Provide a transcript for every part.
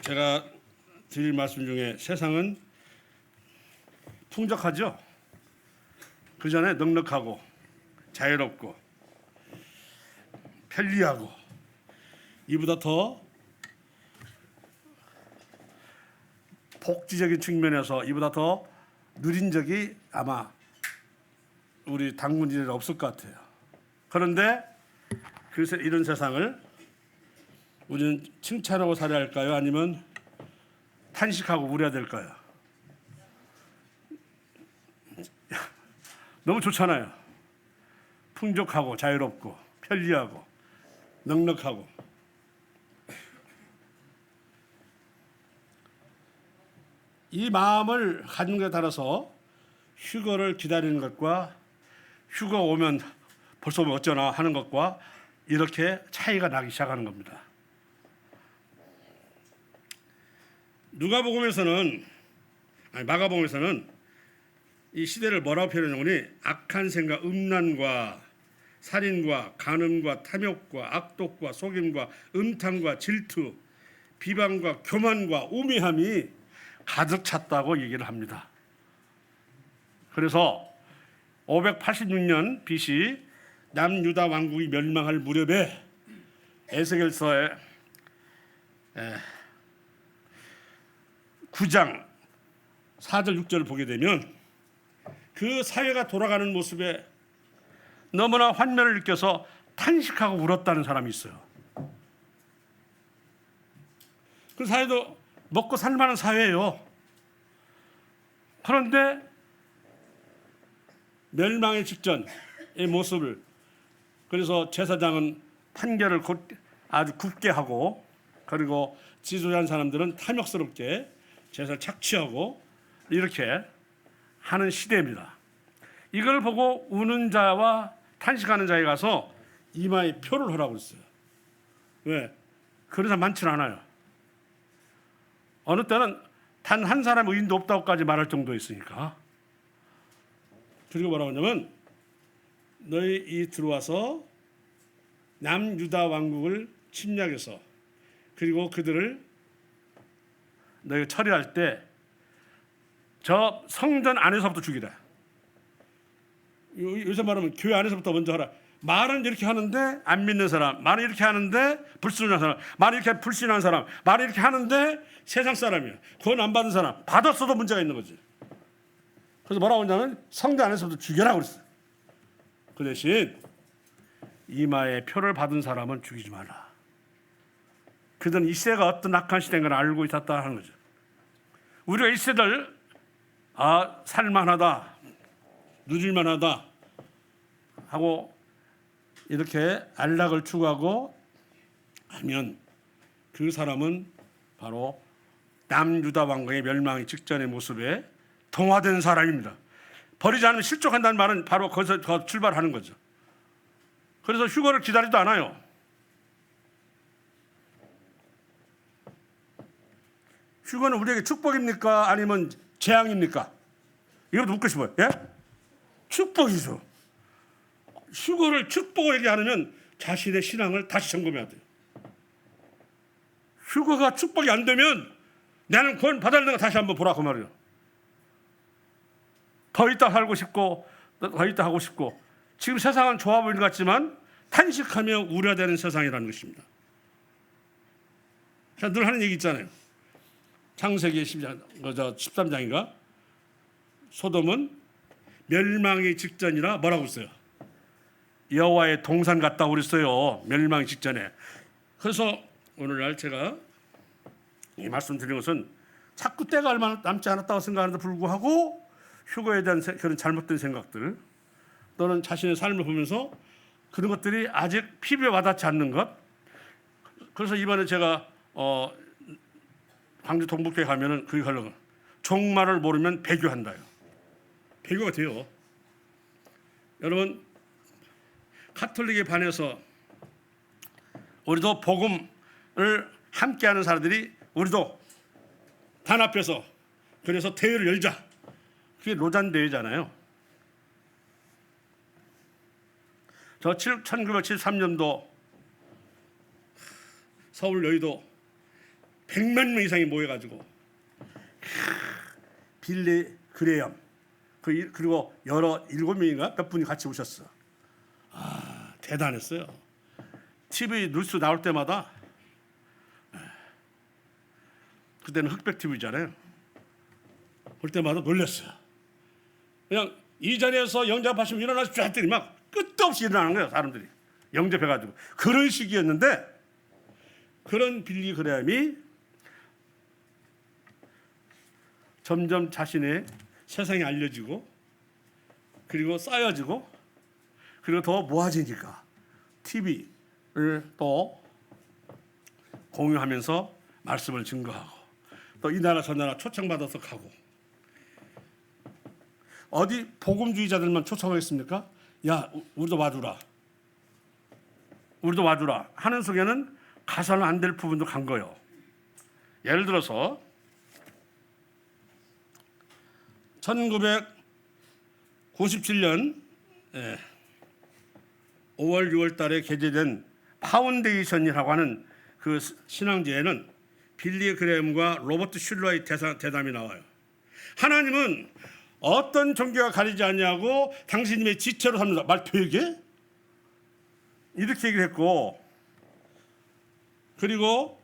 제가 드릴 말씀 중에 세상은 풍족하죠. 그 전에 넉넉하고 자유롭고 편리하고 이보다 더 복지적인 측면에서 이보다 더 누린 적이 아마 우리 당군지에는 없을 것 같아요. 그런데 이런 세상을 우리는 칭찬하고 살아야 할까요? 아니면 탄식하고 우려야 될까요? 너무 좋잖아요. 풍족하고 자유롭고 편리하고 넉넉하고. 이 마음을 가진 것에 따라서 휴거를 기다리는 것과 휴거 오면 벌써 오면 어쩌나 하는 것과 이렇게 차이가 나기 시작하는 겁니다. 마가복음에서는 이 시대를 뭐라고 표현하냐니 악한 생각, 음란과 살인과 간음과 탐욕과 악독과 속임과 음탕과 질투, 비방과 교만과 우매함이 가득 찼다고 얘기를 합니다. 그래서 586년 BC 남유다 왕국이 멸망할 무렵에 에스겔서의 9장 4절 6절을 보게 되면 그 사회가 돌아가는 모습에 너무나 환멸을 느껴서 탄식하고 울었다는 사람이 있어요. 그 사회도 먹고 살만한 사회예요. 그런데 멸망의 직전의 모습을, 그래서 제사장은 판결을 아주 굽게 하고, 그리고 지도자한 사람들은 탐욕스럽게 제사를 착취하고 이렇게 하는 시대입니다. 이걸 보고 우는 자와 탄식하는 자에 가서 이마에 표를 하라고 했어요. 왜? 그런 사람 많지는 않아요. 어느 때는 단 한 사람 의인도 없다고까지 말할 정도였으니까. 그리고 뭐라고 하냐면 너희 이 들어와서 남유다 왕국을 침략해서 그리고 그들을 너희 처리할 때 저 성전 안에서부터 죽이라. 요새 말하면 교회 안에서부터 먼저 하라. 말은 이렇게 하는데 안 믿는 사람, 말은 이렇게 하는데 불순한 사람, 말은 이렇게 불신한 사람, 말은 이렇게 하는데 세상 사람이야. 구원 안 받은 사람, 받았어도 문제가 있는 거지. 그래서 뭐라고 하냐면 성전 안에서부터 죽여라고 그랬어요. 그 대신 이마에 표를 받은 사람은 죽이지 마라. 그들은 이 시대가 어떤 악한 시대인 걸 알고 있었다 하는 거죠. 우리가 이 시대를 살만하다, 누릴만하다 하고 이렇게 안락을 추구하고 하면 그 사람은 바로 남유다 왕국의 멸망의 직전의 모습에 동화된 사람입니다. 버리지 않으면 실족한다는 말은 바로 거기서 출발하는 거죠. 그래서 휴거를 기다리지도 않아요. 휴거는 우리에게 축복입니까? 아니면 재앙입니까? 이것도 묻고 싶어요. 예? 축복이죠. 휴거를 축복을 얘기하면 자신의 신앙을 다시 점검해야 돼요. 휴거가 축복이 안 되면 나는 구원 받았는가 다시 한번 보라고 말이에요. 더 있다 살고 싶고 더 있다 하고 싶고 지금 세상은 좋아 보이는 것 같지만 탄식하며 우려되는 세상이라는 것입니다. 늘 하는 얘기 있잖아요. 창세기 13장인가 소돔은 멸망의 직전이라 뭐라고 했어요? 여호와의 동산 같다고 그랬어요. 멸망의 직전에. 그래서 오늘날 제가 이 말씀 드린 것은 자꾸 때가 얼마 남지 않았다고 생각하는데 불구하고 휴거에 대한 그런 잘못된 생각들 또는 자신의 삶을 보면서 그런 것들이 아직 피부에 와닿지 않는 것. 그래서 이번에 제가 광주 동북교회 가면은 그게 하려고 종말을 모르면 배교한다요. 배교가 돼요. 여러분 가톨릭에 반해서 우리도 복음을 함께하는 사람들이 우리도 단합해서 그래서 대회를 열자. 그게 로잔 대회잖아요. 저 1973년도 서울 여의도 100만 명 이상이 모여가지고 빌리 그레엄 그리고 여러 7명인가 몇 분이 같이 오셨어. 대단했어요. TV 뉴스 나올 때마다, 그때는 흑백 TV잖아요. 볼 때마다 놀랐어요. 그냥 이 자리에서 영접하시면 일어나십시오 했더니 막 끝도 없이 일어나는 거예요. 사람들이 영접해가지고. 그런 시기였는데, 그런 빌리 그레엄이 점점 자신의 세상이 알려지고, 그리고 쌓여지고, 그리고 더 모아지니까 TV를 또 공유하면서 말씀을 증거하고, 또 이 나라 저 나라 초청받아서 가고. 어디 복음주의자들만 초청하겠습니까? 야, 우리도 와주라, 우리도 와주라 하는 속에는 가서는 안 될 부분도 간 거예요. 예를 들어서 1997년 5월 6월 달에 개제된 파운데이션이라고 하는 그 신앙제에는 빌리 그레엄과 로버트 슐러의 대담이 나와요. 하나님은 어떤 종교가 가리지 않냐고 당신님의 지체로 삽니다. 말되게 이렇게 얘기를 했고, 그리고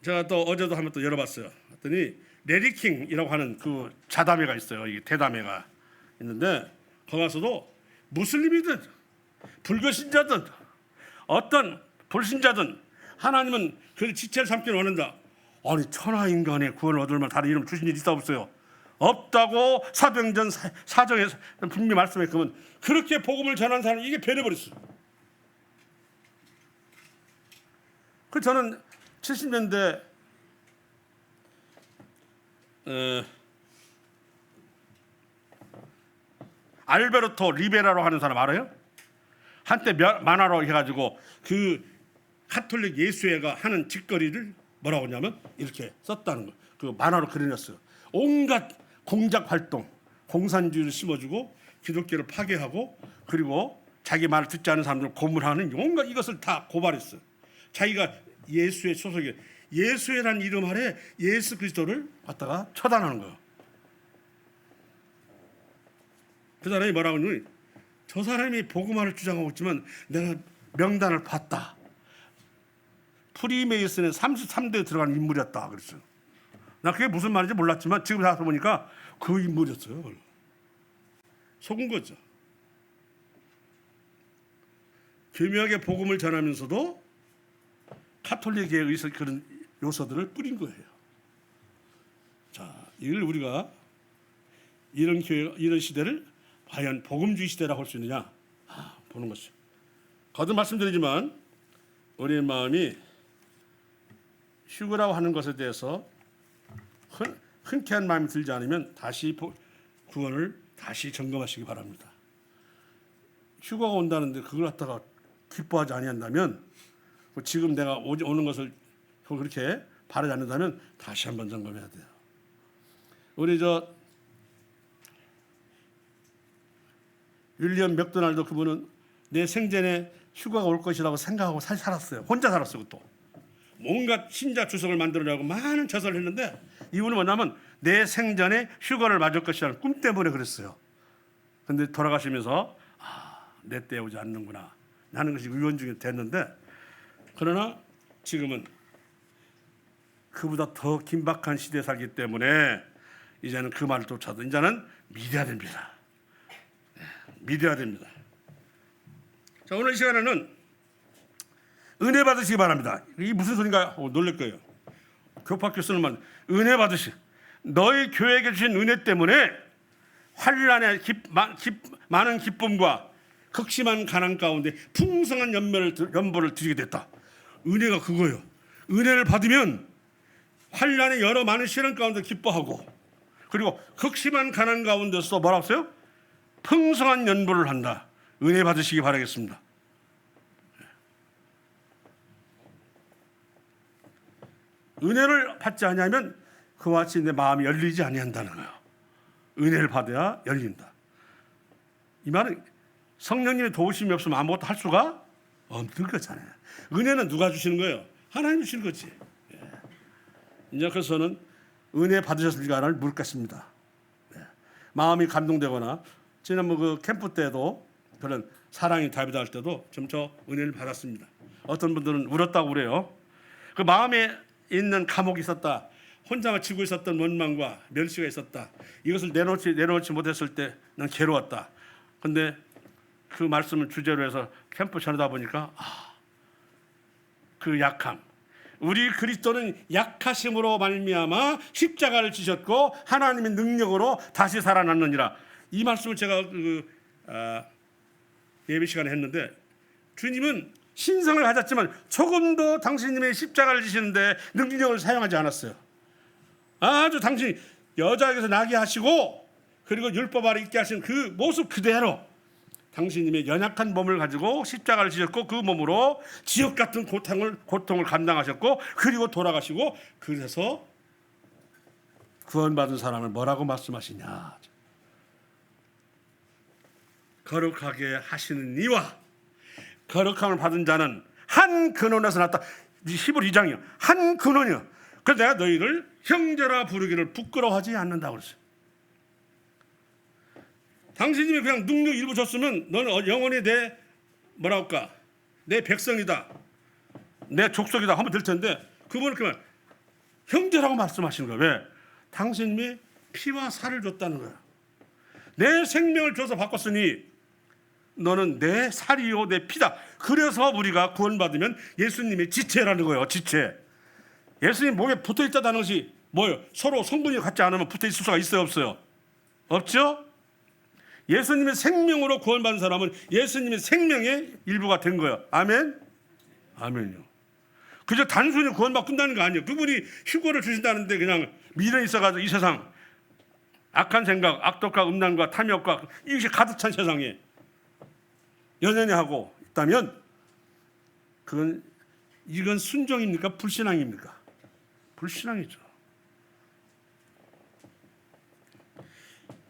제가 또 어제도 한번 또 열어봤어요. 했더니 레리킹이라고 하는 그 자담회가 있어요. 이게 대담회가 있는데, 거기 가서도 무슬림이든 불교신자든 어떤 불신자든 하나님은 그 지체를 삼기를 원한다. 아니, 천하 인간의 구원을 얻을 만 다른 이름 주신 일 있다 없어요? 없다고 사도행전 4장에서 분명히 말씀했으면, 그렇게 복음을 전하는 사람이 이게 변해버렸어요. 그 저는 70년대 알베르토 리베라로 하는 사람 알아요? 한때 만화로 해가지고 그 카톨릭 예수회가 하는 짓거리를 뭐라고 하냐면 이렇게 썼다는 거. 그 만화로 그려냈어요. 온갖 공작 활동, 공산주의를 심어주고 기독교를 파괴하고, 그리고 자기 말을 듣지 않은 사람들을 고문하는 온갖 이것을 다 고발했어요. 자기가 예수의 소속이, 예수회라는 이름 아래 예수 그리스도를 갖다가 처단하는 거예요. 그 사람이 뭐라고 하냐면, 저 사람이 복음화를 주장하고 있지만 내가 명단을 봤다. 프리메이슨의 33대에 들어간 인물이었다 그랬어요. 나 그게 무슨 말인지 몰랐지만 지금 가서 보니까 그 인물이었어요. 속은 거죠. 교묘하게 복음을 전하면서도 카톨릭에 의해서 그런 요소들을 뿌린 거예요. 자, 이걸 우리가 이런 교회, 이런 시대를 과연 복음주의 시대라고 할 수 있느냐 보는 것이죠. 거듭 말씀드리지만 우리의 마음이 휴거라고 하는 것에 대해서 흔쾌한 마음이 들지 않으면 다시 구원을 다시 점검하시기 바랍니다. 휴거가 온다는데 그걸 갖다가 기뻐하지 아니한다면, 지금 내가 오는 것을 그렇게 바라지 않는다면 다시 한번 점검해야 돼요. 우리 윌리엄 맥도날드, 그분은 내 생전에 휴가가 올 것이라고 생각하고 살았어요. 혼자 살았어요. 또 뭔가 신자 주석을 만들으려고 많은 저서를 했는데, 이분은 뭐냐면 내 생전에 휴가를 맞을 것이라는 꿈 때문에 그랬어요. 그런데 돌아가시면서 내 때 오지 않는구나 하는 것이 의원중에 됐는데, 그러나 지금은 그보다 더 긴박한 시대에 살기 때문에 이제는 그 말을 쫓아도 이제는 믿어야 됩니다. 믿어야 됩니다. 자, 오늘 이 시간에는 은혜 받으시기 바랍니다. 이게 무슨 소린가 놀랄 거예요. 교파교 쓰는 말, 은혜 받으시. 너희 교회에게 주신 은혜 때문에 환란의 많은 기쁨과 극심한 가난 가운데 풍성한 연보를 드리게 됐다. 은혜가 그거예요. 은혜를 받으면 환란의 여러 많은 시련 가운데 기뻐하고, 그리고 극심한 가난 가운데서 뭐라고 써요? 풍성한 연보를 한다. 은혜 받으시기 바라겠습니다. 은혜를 받지 아니하면 그와 같이 내 마음이 열리지 아니한다는 거예요. 은혜를 받아야 열린다. 이 말은 성령님의 도우심이 없으면 아무것도 할 수가 없는 거잖아요. 은혜는 누가 주시는 거예요? 하나님 주시는 거지. 이제 그래서 저는 은혜 받으셨을까를 묻겠습니다. 마음이 감동되거나 지난번 그 캠프 때도 그런 사랑이 답이다 할 때도 좀 저 은혜를 받았습니다. 어떤 분들은 울었다고 그래요. 그 마음에 있는 감옥이 있었다. 혼자만 지고 있었던 원망과 멸시가 있었다. 이것을 내려놓지 못했을 때 난 괴로웠다. 근데 그 말씀을 주제로 해서 캠프 전하다 보니까 그 약함. 우리 그리스도는 약하심으로 말미암아 십자가를 지셨고 하나님의 능력으로 다시 살아났느니라. 이 말씀을 제가 예배 시간에 했는데 주님은 신성을 가졌지만 조금도 당신님의 십자가를 지시는데 능력을 사용하지 않았어요. 아주 당신이 여자에게서 나게 하시고 그리고 율법 아래 있게 하신 그 모습 그대로 당신님의 연약한 몸을 가지고 십자가를 지셨고 그 몸으로 지옥 같은 고통을 감당하셨고 그리고 돌아가시고 그래서 구원받은 사람을 뭐라고 말씀하시냐. 거룩하게 하시는 이와 거룩함을 받은 자는 한 근원에서 났다. 히브리 2장이요. 한 근원이요. 그래서 내가 너희를 형제라 부르기를 부끄러워하지 않는다고 그랬어요. 당신님이 그냥 능력 일부 줬으면 너는 영원히 내 내 백성이다, 내 족속이다 하면 될 텐데 그분은 그만 형제라고 말씀하시는 거예요. 왜? 당신님이 피와 살을 줬다는 거예요. 내 생명을 줘서 바꿨으니 너는 내 살이요 내 피다. 그래서 우리가 구원받으면 예수님의 지체라는 거예요. 지체. 예수님 몸에 붙어있다는 것이 뭐예요? 서로 성분이 같지 않으면 붙어있을 수가 있어요 없어요? 없죠? 예수님의 생명으로 구원받은 사람은 예수님의 생명의 일부가 된 거예요. 아멘? 아멘요. 그저 단순히 구원받고 끝나는 거 아니에요. 그분이 휴거를 주신다는데 그냥 미련이 있어가지고 이 세상 악한 생각, 악독과 음란과 탐욕과 이것이 가득 찬 세상에 연연히 하고 있다면 이건 순종입니까? 불신앙입니까? 불신앙이죠.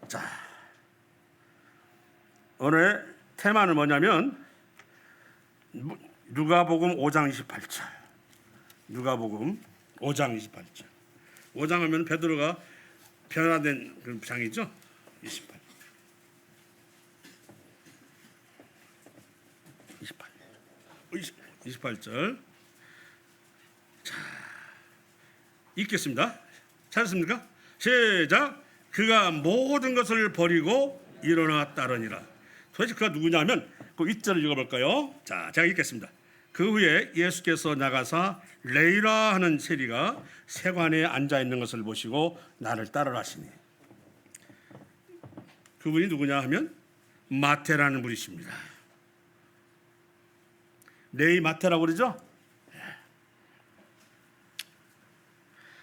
자, 오늘의 테마는 뭐냐면 누가복음 5장 28절. 누가복음 5장 28절. 5장 하면 베드로가 변화된 그런 장이죠. 28절. 자, 읽겠습니다. 찾았습니까? 시작. 그가 모든 것을 버리고 일어나 따르니라. 도대체 그가 누구냐면 그 윗절을 읽어볼까요? 자, 제가 읽겠습니다. 그 후에 예수께서 나가사 레이라 하는 세리가 세관에 앉아 있는 것을 보시고 나를 따르라 하시니. 그분이 누구냐 하면 마태라는 분이십니다. 레이 마태라고 그러죠?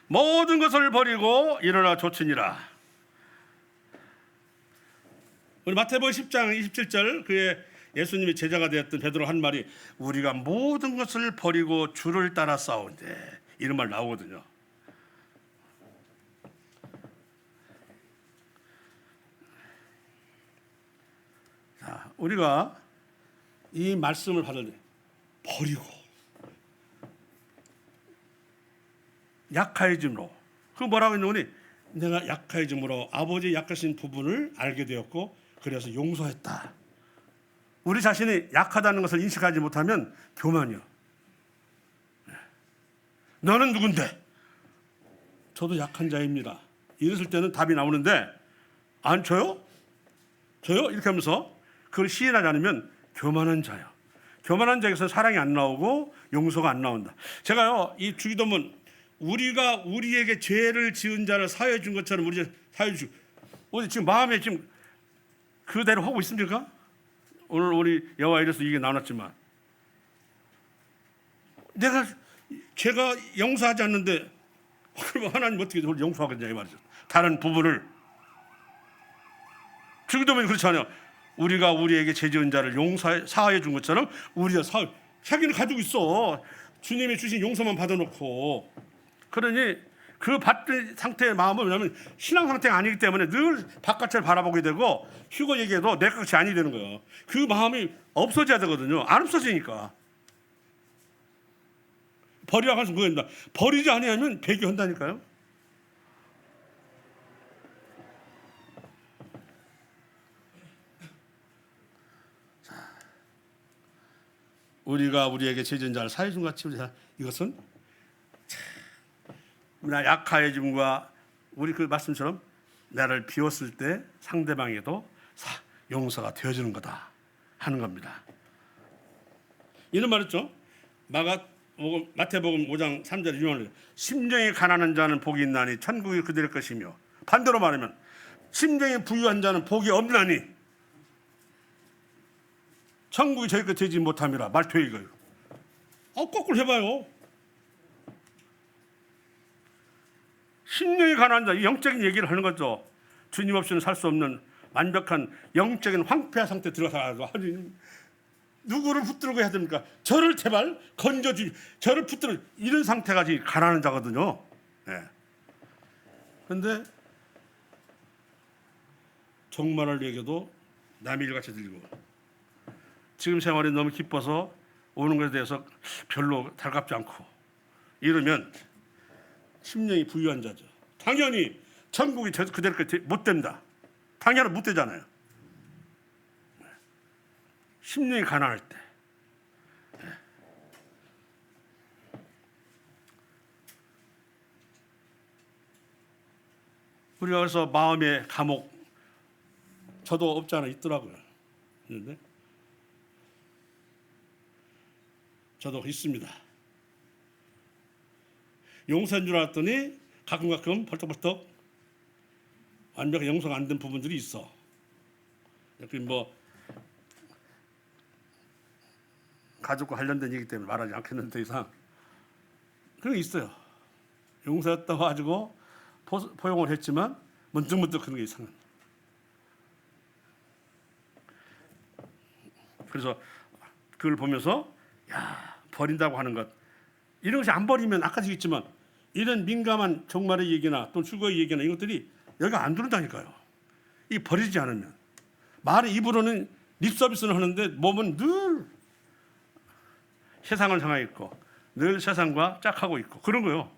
모든 것을 버리고 일어나 좇으니라. 우리 마태복음 10장 27절 그의 예수님이 제자가 되었던 베드로 한 말이 우리가 모든 것을 버리고 주를 따라 싸운데 이런 말 나오거든요. 자, 우리가 이 말씀을 받을 때 버리고 약하여짐으로 그 뭐라고 했느니 내가 약하여짐으로 아버지 약하신 부분을 알게 되었고 그래서 용서했다. 우리 자신이 약하다는 것을 인식하지 못하면 교만이요. 너는 누군데? 저도 약한 자입니다. 이랬을 때는 답이 나오는데 안 저요? 저요? 이렇게 하면서 그걸 시인하지 않으면 교만한 자요. 교만한 자에서 사랑이 안 나오고 용서가 안 나온다. 제가요 이 주기도문 우리가 우리에게 죄를 지은 자를 사해해 준 것처럼 우리 사해해 주고 우리 지금 마음에 지금 그대로 하고 있습니까? 오늘 우리 여호와 이래서 이게 나눴지만 제가 용서하지 않는데 그럼 하나님 어떻게 저를 용서하겠냐 이 말이죠. 다른 부분을 주기도문이 그렇잖아요. 우리가 우리에게 죄 지은 자를 사하여 준 것처럼 우리가 자기는 가지고 있어. 주님이 주신 용서만 받아놓고 그러니 그 받은 상태의 마음은 왜냐하면 신앙 상태가 아니기 때문에 늘 바깥을 바라보게 되고 휴거 얘기해도 내 것이 아니 되는 거예요. 그 마음이 없어져야 되거든요. 안 없어지니까 버리라고 하신 거입니다. 버리지 아니하면 배교한다니까요. 우리가 우리에게 죄진 자를 사해 준 같이 이것은 나 약하여짐과 우리 그 말씀처럼 나를 비웠을 때 상대방에도 용서가 되어지는 거다 하는 겁니다. 이런 말했죠. 마태복음 5장 3절에 유명한 심령이 가난한 자는 복이 있나니 천국이 그들의 것이며, 반대로 말하면 심령이 부유한 자는 복이 없나니 천국이 저희 것 되지 못함이라. 말투에 이거예요. 거꾸로 해봐요. 심령이 가난한 자, 영적인 얘기를 하는 거죠. 주님 없이는 살 수 없는 완벽한 영적인 황폐한 상태에 들어가서 누구를 붙들고 해야 됩니까? 저를 제발 건져주, 저를 붙들어, 이런 상태가 지금 가난한 자거든요. 그런데 종말을 얘기해도 남의 일같이 들리고, 지금 생활이 너무 기뻐서 오는 것에 대해서 별로 달갑지 않고 이러면 심령이 부유한 자죠. 당연히 천국이 그대로 못 됩니다. 당연히 못 되잖아요. 심령이 가난할 때. 우리가 그래서 마음의 감옥, 저도 없지 않아 있더라고요. 있는데 저도 있습니다. 용서인 줄 알았더니 가끔 벌떡벌떡 완벽히 용서가 안 된 부분들이 있어. 뭐 가족과 관련된 얘기 때문에 말하지 않겠는데 더 이상 그런 게 있어요. 용서했다고 가지고 포용을 했지만 문득문득 그런 게 이상한. 그래서 그걸 보면서 버린다고 하는 것, 이런 것이 안 버리면 아까도 얘기했지만 이런 민감한 종말의 얘기나 또 출거의 얘기나 이것들이 여기가 안 들어온다니까요. 이 버리지 않으면. 말은 입으로는 립서비스는 하는데 몸은 늘 세상을 향해 있고 늘 세상과 짝하고 있고 그런 거요.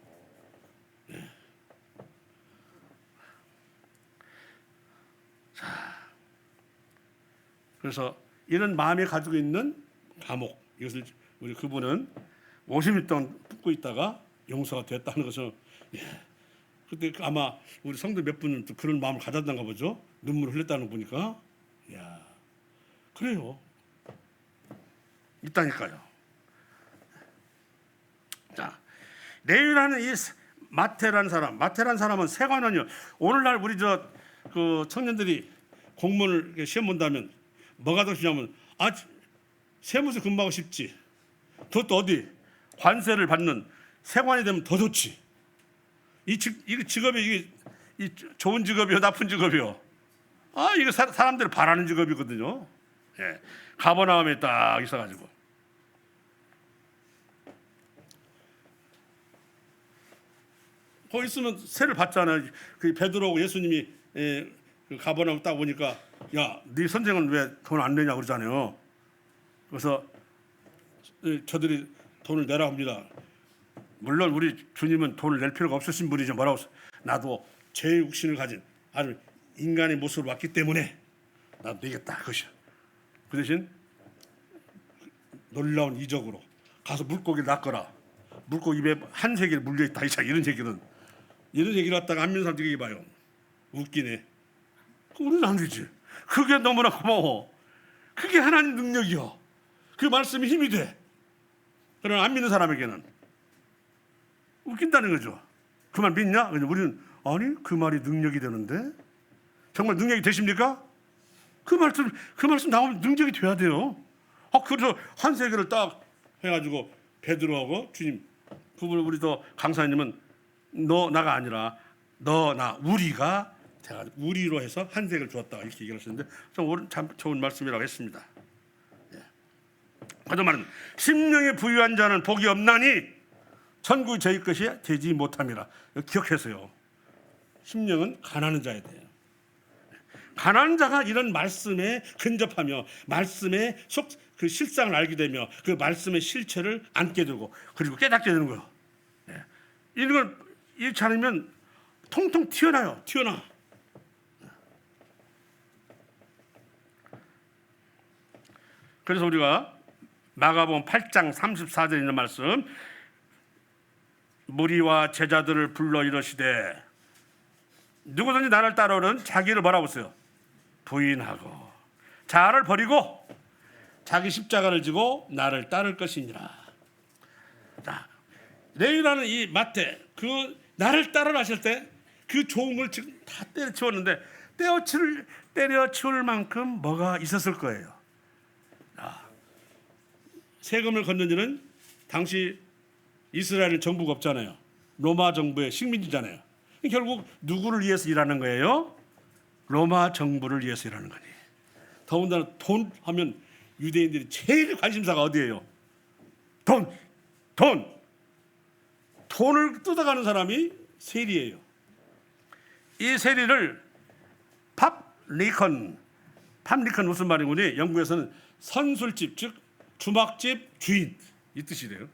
자, 그래서 이런 마음에 가지고 있는 감옥, 이것을 우리 그분은 50일 동안 품고 있다가 용서가 됐다는 것은, 그때 아마 우리 성도 몇 분은 그런 마음을 가졌던가 보죠. 눈물을 흘렸다는 거 보니까. 그래요. 있다니까요. 자, 레위라는 이 마태라는 사람은 세관원이요. 오늘날 우리 그 청년들이 공무원을 시험 본다면 뭐가 더 중요하면 세무서 근무하고 싶지. 그것도 어디 관세를 받는 세관이 되면 더 좋지. 이 직업이 이 좋은 직업이요, 나쁜 직업이요. 이거 사람들이 바라는 직업이거든요. 가버나움에 딱 있어가지고. 거기 있으면 세를 받잖아요. 그 베드로하고 예수님이 그 가버나움 딱 오니까 네 선생은 왜 돈 안 내냐 그러잖아요. 그래서 저들이 돈을 내라 합니다. 물론 우리 주님은 돈을 낼 필요가 없으신 분이죠. 뭐라고? 나도 죄의 육신을 가진 아주 인간의 모습으로 왔기 때문에 나도 내겠다 그것이야. 그 대신 놀라운 이적으로 가서 물고기를 낚거라. 물고기 입에 한 세계를 물려있다. 이런 얘기를 갖다가 안 믿는 사람들이 봐요. 웃기네. 우리는 안 되지. 그게 너무나 고마워. 그게 하나님 능력이요. 그 말씀이 힘이 돼. 그러나 안 믿는 사람에게는 웃긴다는 거죠. 그 말 믿냐? 우리는 아니 그 말이 능력이 되는데 정말 능력이 되십니까? 그 말씀 나오면 능력이 돼야 돼요. 그래서 한 세계를 딱 해가지고 베드로하고 주님, 그분 우리도 강사님은 너 나가 아니라 너 나 우리가 제가 우리로 해서 한 세계를 주었다 이렇게 얘기를 하셨는데 참 좋은 말씀이라고 했습니다. 하도 말은 심령이 부유한 자는 복이 없나니 천국이 저희 것이 되지 못함이라. 기억해서요. 심령은 가난한 자야 돼요. 가난한 자가 이런 말씀에 근접하며 말씀에 그 실상을 알게 되며 그 말씀의 실체를 안게 되고 그리고 깨닫게 되는 거예요. 예. 이런 걸 잃지 않으면 통통 튀어나요. 튀어나. 그래서 우리가 마가복음 8장 34절에 있는 말씀, 무리와 제자들을 불러 이르시되 누구든지 나를 따르는 자기를 뭐라고 했어요? 부인하고 자아를 버리고 자기 십자가를 지고 나를 따를 것이니라. 자, 레위라는 이 마태 그 나를 따르라 하실 때 그 좋은 걸 지금 다 때려치웠는데 때려치울 만큼 뭐가 있었을 거예요. 세금을 걷는 일은 당시 이스라엘 정부가 없잖아요. 로마 정부의 식민지잖아요. 결국 누구를 위해서 일하는 거예요? 로마 정부를 위해서 일하는 거니. 더군다나 돈 하면 유대인들이 제일 관심사가 어디예요? 돈을 뜯어가는 사람이 세리예요. 이 세리를 팝 리컨 무슨 말이군요? 영국에서는 선술집 즉 주막집 주인 이 뜻이래요.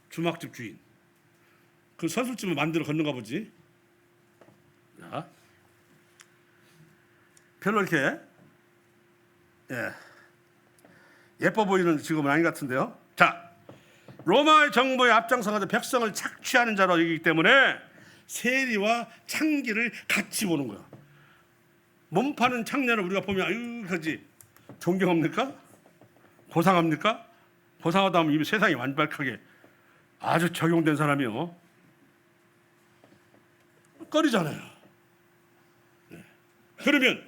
주막집 주인. 그 선술집을 만들어 걷는가 보지. 자, 별로 이렇게 예뻐 보이는 직업은 아닌 것 같은데요. 자, 로마의 정부에 앞장서가지고 백성을 착취하는 자로이기 때문에 세리와 창기를 같이 보는 거야. 몸 파는 창녀를 우리가 보면 아유 그지 존경합니까? 고상합니까? 고상하다 하면 이미 세상이 완벽하게 아주 적용된 사람이요. 꺼리잖아요. 네. 그러면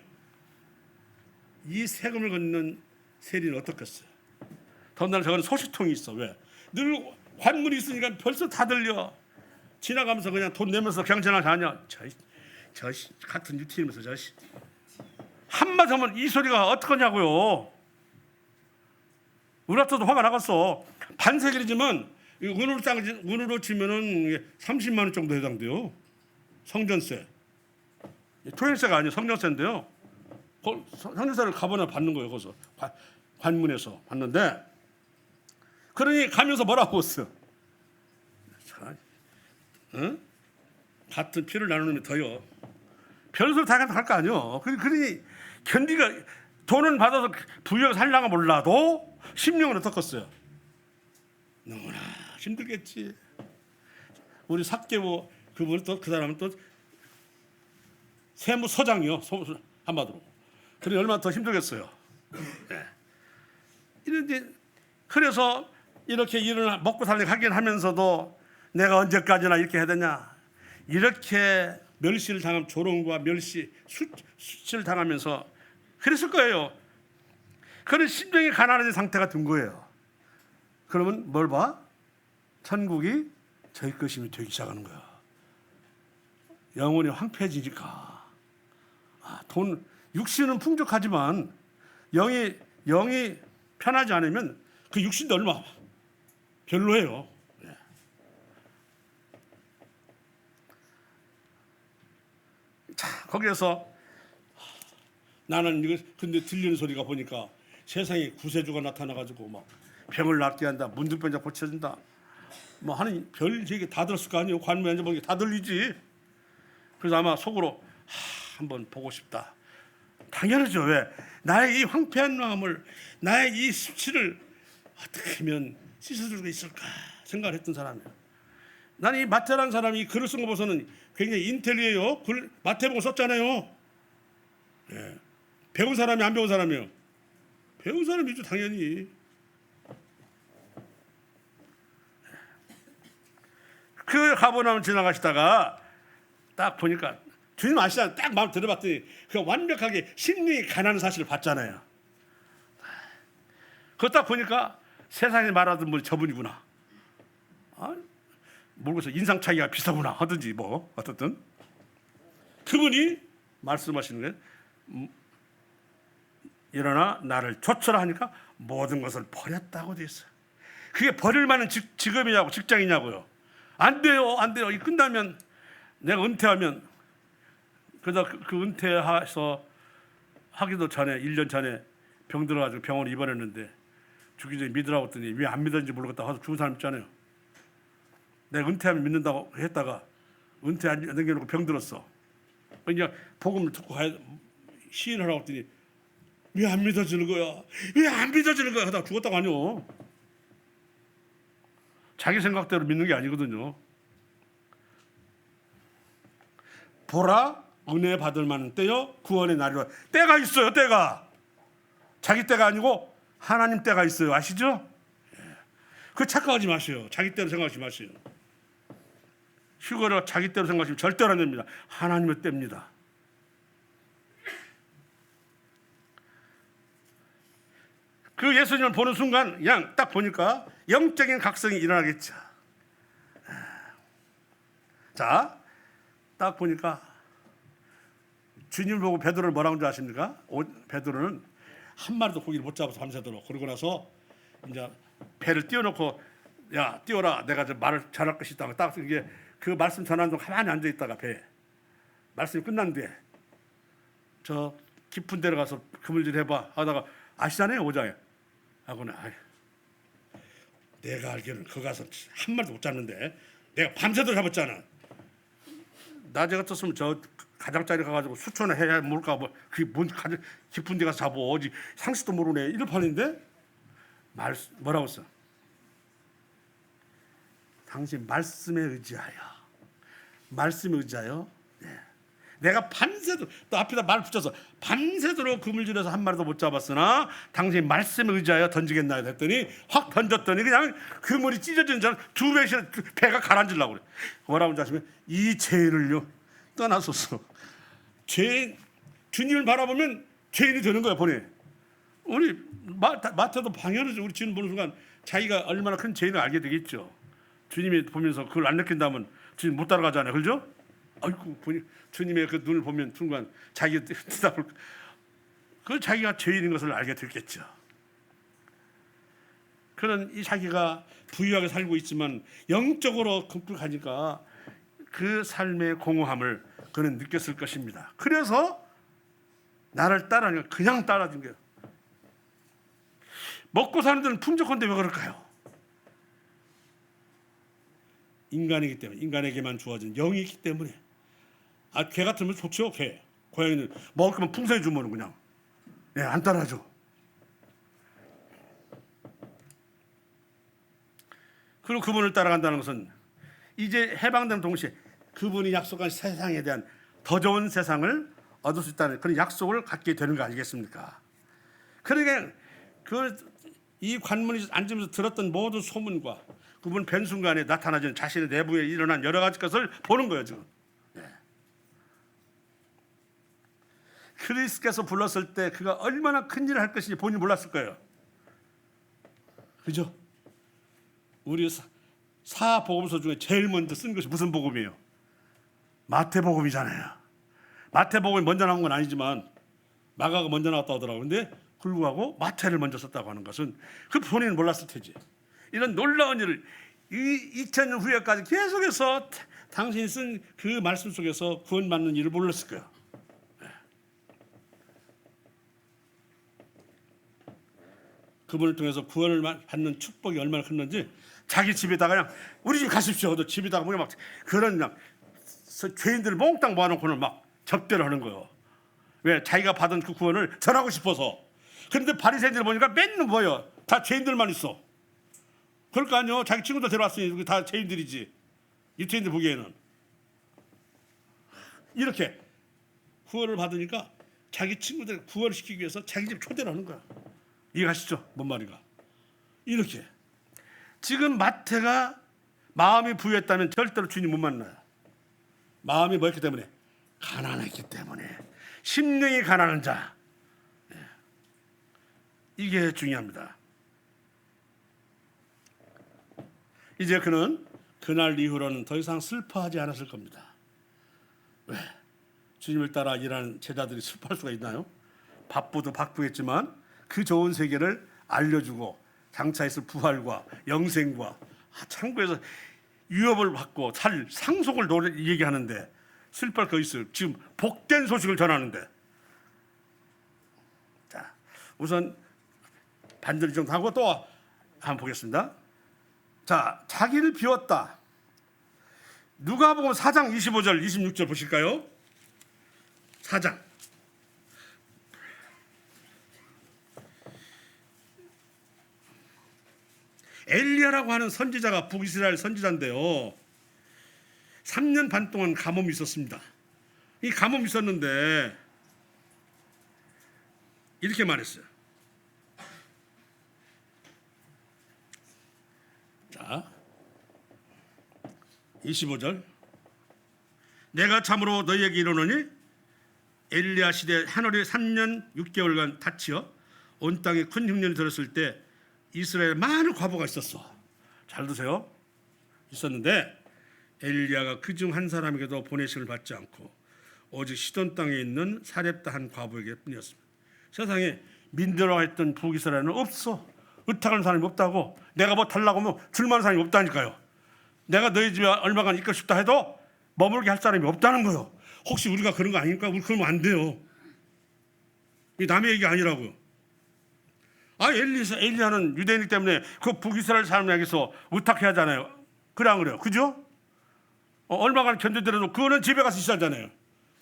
이 세금을 걷는 세리는 어떻겠어요? 더군다나 저거는 소시통이 있어. 왜? 늘 관문이 있으니까 벌써 다 들려. 지나가면서 그냥 돈 내면서 그냥 지나가냐. 저 같은 유티면서 저씨 한마디 하면 이 소리가 어떡하냐고요. 우리 같아도 화가 나갔어. 반세겔이지만 은으로 치면은 30만 원 정도 해당돼요. 성전세. 토행세가 아니에요. 성전세인데요. 성전세를 가보나 받는 거예요. 거기서 관문에서 받는데, 그러니 가면서 뭐라고 했어? 응? 같은 피를 나누면 더요. 별소리 다 할 거 아니요. 그러니 견디가 돈은 받아서 부유하게 살려가 몰라도 심령은 어떻겠어요? 너무나 힘들겠지. 우리 삭개오 그분 또 그 사람은 또 세무서장이요. 한마디로. 그러니 얼마나 더 힘들겠어요. 네. 이런데 그래서 이렇게 일을 먹고 살려고 하긴 하면서도 내가 언제까지나 이렇게 해야 되냐. 이렇게 멸시를 당하면 조롱과 멸시, 수치를 당하면서 그랬을 거예요. 그런 심정이 가난해진 상태가 된 거예요. 그러면 뭘 봐? 천국이 저희 것임이 되기 시작하는 거야. 영혼이 황폐해지니까. 육신은 풍족하지만 영이 편하지 않으면 그 육신도 얼마 별로예요. 자, 거기에서 나는 이거 근데 들리는 소리가 보니까 세상에 구세주가 나타나가지고 막 병을 낫게 한다, 문둥병자 고쳐준다, 뭐 하는 별 얘기 다 들었을 거 아니에요. 관문에 앉아보니까 다 들리지. 그래서 아마 속으로 한번 보고 싶다. 당연하죠. 왜? 나의 이 황폐한 마음을, 나의 이 수치를 어떻게 하면 씻어줄 수 있을까 생각을 했던 사람이에요. 나는 이 마태라는 사람이 글을 쓴 거 보고서는 굉장히 인텔리예요. 마태복음 썼잖아요. 예. 배운 사람이 안 배운 사람이에요. 배운 사람이죠, 당연히. 그 가버나움 지나가시다가 딱 보니까 주님 아시잖아요. 딱 마음 들어봤더니 그 완벽하게 심령이 가난한 사실을 봤잖아요. 그거 딱 보니까 세상에 말하던 분이 저분이구나. 모르겠어. 인상 차이가 비슷하구나 하든지 뭐 어떻든 그분이 말씀하시는 거예요. 일어나 나를 좇으라 하니까 모든 것을 버렸다고 돼 있어요. 그게 버릴 만한 직업이냐고 직장이냐고요. 안 돼요. 이 끝나면 내가 은퇴하면 그러다 그 은퇴해서 하기도 전에 1년 전에 병 들어가지고 병원에 입원했는데 죽기 전에 믿으라고 했더니 왜 안 믿었는지 모르겠다 하서 죽은 사람 있잖아요. 내가 은퇴하면 믿는다고 했다가 은퇴 안 넘겨놓고 병들었어. 그냥 복음을 듣고 시인하라고 했더니 왜 안 믿어지는 거야? 왜 안 믿어지는 거야? 하다가 죽었다고 하뇨. 자기 생각대로 믿는 게 아니거든요. 보라 은혜 받을 만한 때요 구원의 날이라. 때가 있어요. 때가 자기 때가 아니고 하나님 때가 있어요. 아시죠? 그 착각하지 마세요. 자기 때로 생각하지 마세요. 휴거를 자기 때로 생각하시면 절대로 안 됩니다. 하나님의 때입니다. 그 예수님을 보는 순간 그냥 딱 보니까 영적인 각성이 일어나겠죠. 자, 딱 보니까 주님을 보고 베드로를 뭐라고 줄 아십니까? 베드로는 한 마리도 고기를 못 잡아서 밤새도록. 그러고 나서 이제 배를 띄워놓고 야 띄워라 내가 저 말을 전할 것이 있다고 딱 이게 그 말씀 전하는 동안 가만히 앉아 있다가 배 말씀이 끝난 뒤에 저 깊은 데로 가서 그물질 해봐 하다가 아시잖아요 5장에 하고는 내가 알기로는 거기 가서 한 마리도 못 잡는데 내가 밤새도록 잡았잖아. 낮에 같았으면 저 가장자리 가가지고 수초나 해야 모를까 뭐 그게 뭔 깊은 데 가서 잡어 어디 상식도 모르네 이럴 판인데 뭐라고 써? 당신 말씀에 의지하여 네. 내가 밤새도록 또 앞에다 말 붙여서 밤새도록 그물질에서 한 마리도 못 잡았으나 당신 말씀에 의지하여 던지겠나 했더니 확 던졌더니 그냥 그물이 찢어지는 줄 두 배씩 배가 가라앉으려고 그래. 뭐라고 하시면 이 죄인을요 떠나소서. 주님을 바라보면 죄인이 되는 거야 보내. 우리 마태도 방언이죠. 우리 주님 보는 순간 자기가 얼마나 큰 죄인을 알게 되겠죠. 주님이 보면서 그걸 안 느낀다면 주님 못 따라가잖아요. 그렇죠? 아이고 보니 주님의 그 눈을 보면 순간 자기가 대답을 그 자기가 죄인인 것을 알게 되겠죠. 그런 이 자기가 부유하게 살고 있지만 영적으로 급격하니까 그 삶의 공허함을 그는 느꼈을 것입니다. 그래서 나를 따라하니까 그냥 따라준 거예요. 먹고 사는 데는 풍족한데 왜 그럴까요? 인간이기 때문에 인간에게만 주어진 영이 있기 때문에 개 같으면 좋죠. 개 고양이는 먹을 거면 풍성히 주면 그냥 안 따라줘. 그리고 그분을 따라간다는 것은 이제 해방된 동시에 그분이 약속한 세상에 대한 더 좋은 세상을 얻을 수 있다는 그런 약속을 갖게 되는 거 아니겠습니까? 그러니까 이 관문에 앉으면서 들었던 모든 소문과 그분 뵌 순간에 나타나는 자신의 내부에 일어난 여러 가지 것을 보는 거예요 지금. 그리스께서 불렀을 때 그가 얼마나 큰 일을 할 것인지 본인이 몰랐을 거예요. 그죠? 우리 사복음서 중에 제일 먼저 쓴 것이 무슨 복음이에요? 마태복음이잖아요. 마태복음이 먼저 나온 건 아니지만 마가가 먼저 나왔다고 하더라고요. 근데 불구하고 마태를 먼저 썼다고 하는 것은 그 본인은 몰랐을 테지. 이런 놀라운 일을 2000년 후에까지 계속해서 당신이 쓴 그 말씀 속에서 구원받는 일을 몰랐을 거예요. 그분을 통해서 구원을 받는 축복이 얼마나 컸는지 자기 집에다가 그냥 우리 집 가십시오. 집에다가 막 그런 그냥 죄인들을 몽땅 모아놓고는 막 접대를 하는 거예요. 왜? 자기가 받은 그 구원을 전하고 싶어서. 그런데 바리새인들 보니까 맨날 뭐예요? 다 죄인들만 있어. 그럴 거 아니요. 자기 친구들 데려왔으니 다 죄인들이지. 유태인들 보기에는. 이렇게 구원을 받으니까 자기 친구들 구원을 시키기 위해서 자기 집 초대를 하는 거야. 이해가시죠? 뭔 말인가? 이렇게. 지금 마태가 마음이 부유했다면 절대로 주님 못 만나요. 마음이 뭐였기 때문에? 가난했기 때문에. 심령이 가난한 자. 이게 중요합니다. 이제 그는 그날 이후로는 더 이상 슬퍼하지 않았을 겁니다. 왜? 주님을 따라 일하는 제자들이 슬퍼할 수가 있나요? 바쁘도 바쁘겠지만 그 좋은 세계를 알려주고 장차 있을 부활과 영생과 천국에서 유업을 받고 살 상속을 얘기하는데 슬퍼할 거 있어요. 지금 복된 소식을 전하는데. 자, 우선 반절 정도 하고 또 한번 보겠습니다. 자, 자기를 비웠다. 누가복음 4장 25절 26절 보실까요? 4장. 엘리야라고 하는 선지자가 북이스라엘 선지자인데요. 3년 반 동안 가뭄이 있었습니다. 이 가뭄이 있었는데 이렇게 말했어요. 자, 25절. 내가 참으로 너희에게 이르노니 엘리야 시대 하늘이 3년 6개월간 닫히어 온 땅에 큰 흉년이 들었을 때 이스라엘에 많은 과부가 있었어. 잘 드세요. 있었는데 엘리야가 그중 한 사람에게도 보내심을 받지 않고 오직 시돈 땅에 있는 사렙다 한 과부에게 뿐이었습니다. 세상에 민들어 했던 북이스라엘은 없어. 의탁하는 사람이 없다고. 내가 뭐 달라고 하면 줄만한 사람이 없다니까요. 내가 너희 집에 얼마간 있고 싶다 해도 머물게 할 사람이 없다는 거예요. 혹시 우리가 그런 거 아닙니까? 우리 그러면 안 돼요. 이 남의 얘기 아니라고요. 엘리야는 유대인이기 때문에 그 북이스라엘 사람에게서 의탁해야 하잖아요. 그래 안 그래요? 그죠? 얼마간 견디더라도 그거는 집에 가서 있어야 하잖아요.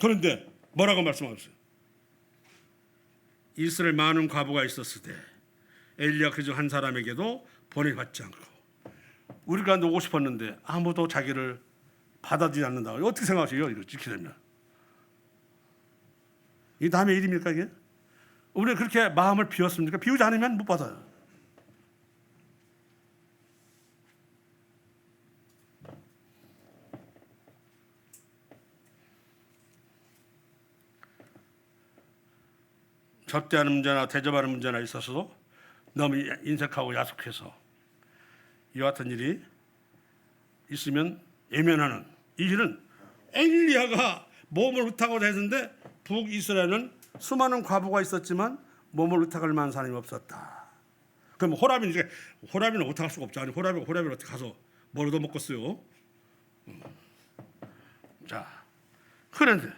그런데 뭐라고 말씀하셨어요? 이스라엘 많은 과부가 있었을 때 엘리야 그중 한 사람에게도 보내받지 않고 우리가 오고 싶었는데 아무도 자기를 받아들이지 않는다. 어떻게 생각하세요? 이거 지키게 되면 이 남의 일입니까 이게? 우리는 그렇게 마음을 비웠습니까? 비우지 않으면 못 받아요. 접대하는 문제나 대접하는 문제나 있어서도 너무 인색하고 야속해서 이와 같은 일이 있으면 예면하는 이 일은 엘리야가 몸을 의탁하고자 했는데 북이스라엘은 수많은 과부가 있었지만 몸을 의탁할 만한 사람이 없었다. 그럼 호랍이는 의탁할 수가 없죠. 아니 호랍이 어떻게 가서 뭘 얻어먹겠어요? 자, 그런데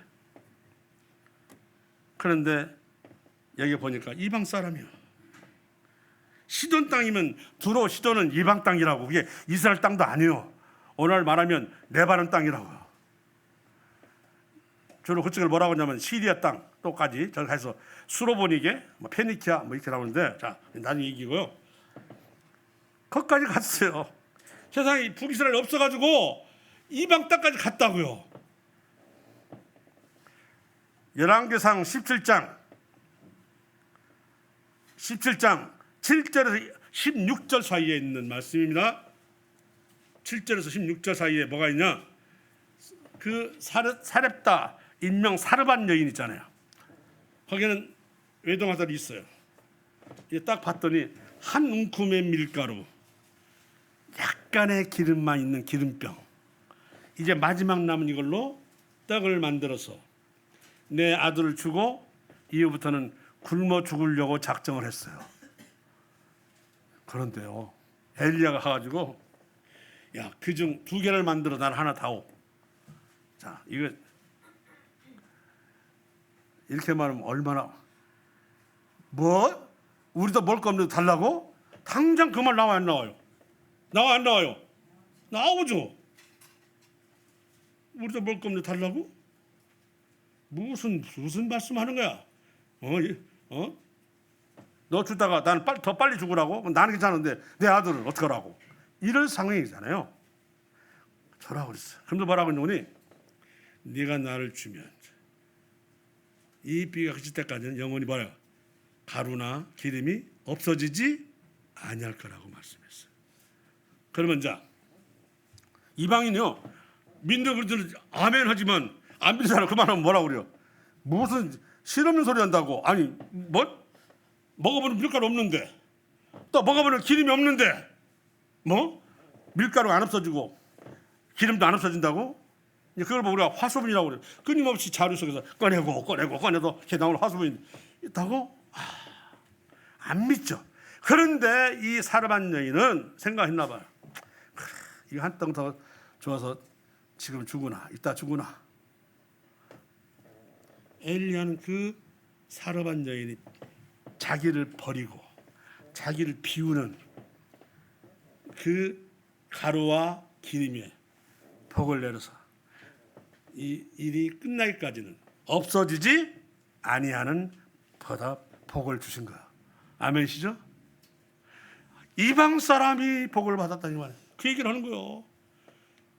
여기 보니까 이방 사람이요. 시돈 땅이면 두로 시돈은 이방 땅이라고. 그게 이스라엘 땅도 아니에요. 오늘 말하면 레바논 땅이라고요. 주로 그쪽을 뭐라고 하냐면 시리아 땅 또까지 저기 가서 수로보니게 페니키아 뭐 이렇게 나오는데 자 나중에 얘기고요. 거기까지 갔어요. 세상에 북이스라엘 없어가지고 이방 땅까지 갔다고요. 열왕기상 17장 7절에서 16절 사이에 있는 말씀입니다. 7절에서 16절 사이에 뭐가 있냐? 그 사렙다 인명 사르반 여인 있잖아요. 거기는 외동아들이 있어요. 딱 봤더니 한 움큼의 밀가루, 약간의 기름만 있는 기름병. 이제 마지막 남은 이걸로 떡을 만들어서 내 아들을 주고 이후부터는 굶어 죽으려고 작정을 했어요. 그런데요, 엘리야가 가가지고 야, 그중 2개를 만들어 난 하나 다오. 자, 이거 이렇게 말하면 얼마나 뭐? 우리도 먹을 거 없는데 달라고? 당장 그 말 나와 안 나와요? 나와 안 나와요? 나오죠. 우리도 먹을 거 없는데 달라고? 무슨 말씀하는 거야? 너 주다가 나는 더 빨리 죽으라고? 나는 괜찮은데 내 아들을 어떻게 하라고? 이럴 상황이잖아요. 저라고 그랬어요. 그런데 뭐라고 했더니 네가 나를 주면 이 비가 그칠 때까지는 영원히 뭐야? 가루나 기름이 없어지지 아니할 거라고 말씀했어요. 그러면 자 이방인요 믿는 그들은 아멘 하지만 안 믿는 사람 그만하면 뭐라고 그래요? 무슨 실없는 소리 한다고? 아니 뭐 먹어보는 밀가루 없는데 또 먹어보는 기름이 없는데 뭐 밀가루가 안 없어지고 기름도 안 없어진다고? 그걸 우리가 화수분이라고 그래요. 끊임없이 자루 속에서 꺼내도 이렇게 나오는 화수분이 있다고? 안 믿죠. 그런데 이 사르반 여인은 생각했나 봐요. 그래, 이거 한 덩 더 줘서 지금 주구나 이따 주구나. 엘리야는 그 사르반 여인이 자기를 버리고 자기를 비우는 그 가루와 기름에 복을 내려서 이 일이 끝나기까지는 없어지지 아니하는 복을 주신 거야. 아멘이시죠? 이방 사람이 복을 받았다니 말이야. 그 얘기를 하는 거예요.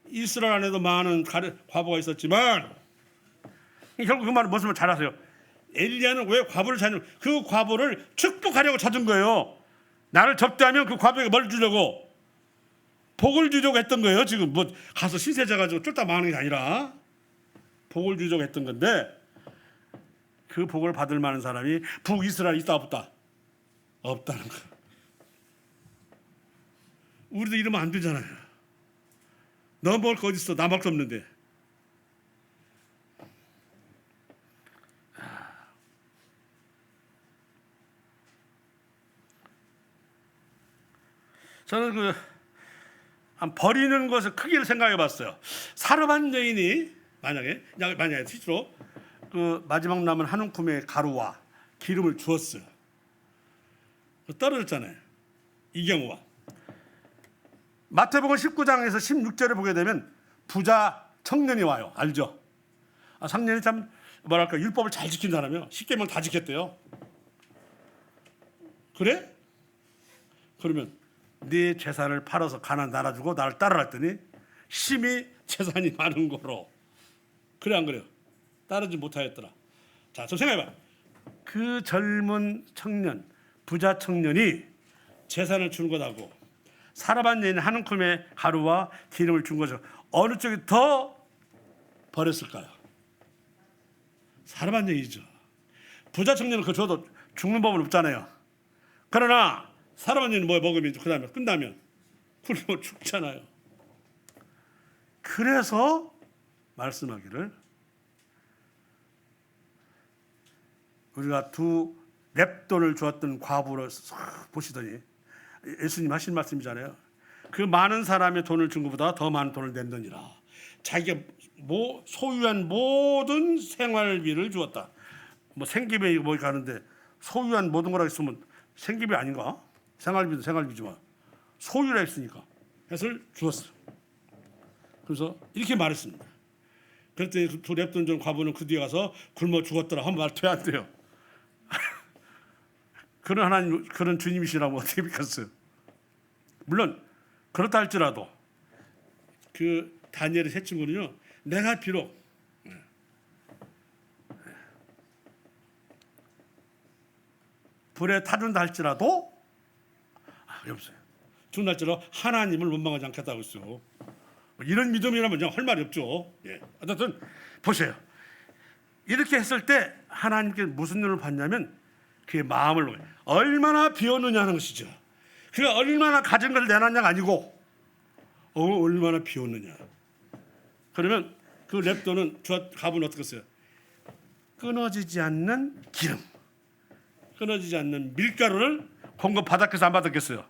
이스라엘 안에도 많은 과부가 있었지만 결국 그 말은 무슨 말 잘 아세요. 엘리야는 왜 과부를 찾는, 그 과부를 축복하려고 찾은 거예요. 나를 접대하면 그 과부에게 뭘 주려고? 복을 주려고 했던 거예요. 지금 뭐 가서 신세자 가지고 쫄딱 망하는 게 아니라 복을 주려고 했던 건데, 그 복을 받을 만한 사람이 북이스라엘 있다 없다? 없다는 거예요. 우리도 이러면 안 되잖아요. 너 먹을 거 어디 있어? 나 먹을 거 없는데. 저는 버리는 것을 크기를 생각해 봤어요. 사르반 여인이 만약에 실제로 그 마지막 남은 한 움큼의 가루와 기름을 주었어요. 떨어졌잖아요. 이 경우가 마태복음 19장에서 16절에 보게 되면 부자 청년이 와요. 알죠? 청년이 참 뭐랄까 율법을 잘 지킨 사람이요. 10계명 다 지켰대요. 그래? 그러면 네 재산을 팔아서 가난 나눠주고 나를 따르라 했더니 심히 재산이 많은 거로. 그래 안 그래요? 따르지 못하였더라. 자, 좀 생각해봐. 그 젊은 청년, 부자 청년이 재산을 준 것하고 사르반 여인 한 움큼의 가루와 기름을 준 것을 어느 쪽이 더 버렸을까요? 사르반 여인이죠. 부자 청년은 그거 줘도 죽는 법은 없잖아요. 그러나 사르반 여인은 뭐 먹으면 그 다음에 끝나면 굶어 죽잖아요. 그래서 말씀하기를 우리가 두 랩돈을 주었던 과부를 보시더니 예수님 하신 말씀이잖아요. 그 많은 사람의 돈을 준 것보다 더 많은 돈을 냈느니라. 자기가 소유한 모든 생활비를 주었다. 뭐 생계비 뭐 가는데 소유한 모든 거라 했으면 생계비 아닌가? 생활비도 생활비지만 소유라 했으니까 해서 주었어요. 그래서 이렇게 말했습니다. 그랬더니 두 랩돈 준 과부는 그 뒤에 가서 굶어 죽었더라 한 말 돼야 안 돼요. 그런 하나님, 그런 주님이시라고 어떻게 믿겠어요? 물론 그렇다 할지라도 그 다니엘의 세 친구는요, 내가 비록 불에 타준다 할지라도 없어요. 죽는다 할지라도 하나님을 원망하지 않겠다고 했어요. 이런 믿음이라면 할 말이 없죠. 예. 어쨌든 보세요. 이렇게 했을 때 하나님께 무슨 눈을 봤냐면 그의 마음을 얼마나 비웠느냐는 것이죠. 그가 얼마나 가진 걸 내놨냐가 아니고 얼마나 비웠느냐. 그러면 그 랩돈은 갑은 어떻게 했어요? 끊어지지 않는 기름, 끊어지지 않는 밀가루를 공급 받았겠어요? 안 받았겠어요?